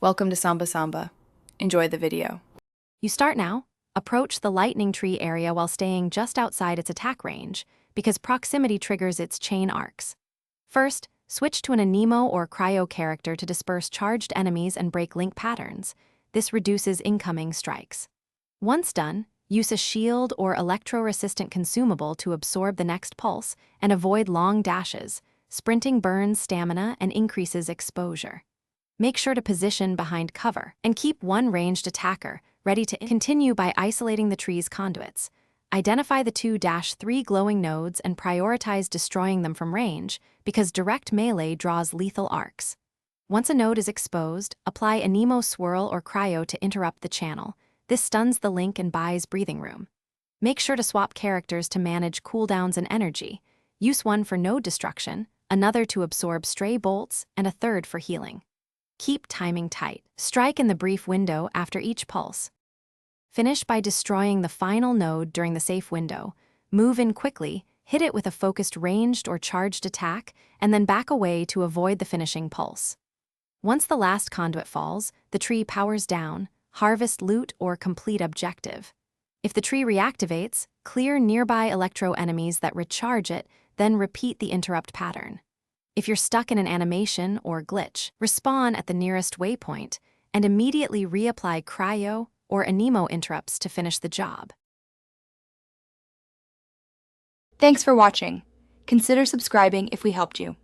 Welcome to Samba Samba. Enjoy the video. You start now. Approach the Lightning Tree area while staying just outside its attack range, because proximity triggers its chain arcs. First, switch to an Anemo or Cryo character to disperse charged enemies and break link patterns. This reduces incoming strikes. Once done, use a shield or electro-resistant consumable to absorb the next pulse and avoid long dashes. Sprinting burns stamina and increases exposure. Make sure to position behind cover and keep one ranged attacker ready to continue by isolating the tree's conduits. Identify the 2-3 glowing nodes and prioritize destroying them from range, because direct melee draws lethal arcs. Once a node is exposed, apply Anemo Swirl or Cryo to interrupt the channel. This stuns the link and buys breathing room. Make sure to swap characters to manage cooldowns and energy. Use one for node destruction, another to absorb stray bolts, and a third for healing. Keep timing tight. Strike in the brief window after each pulse. Finish by destroying the final node during the safe window. Move in quickly, hit it with a focused ranged or charged attack, and then back away to avoid the finishing pulse. Once the last conduit falls, the tree powers down, harvest loot, or complete objective. If the tree reactivates, clear nearby electro enemies that recharge it, then repeat the interrupt pattern. If you're stuck in an animation or glitch, respawn at the nearest waypoint and immediately reapply Cryo or Anemo interrupts to finish the job. Thanks for watching. Consider subscribing if we helped you.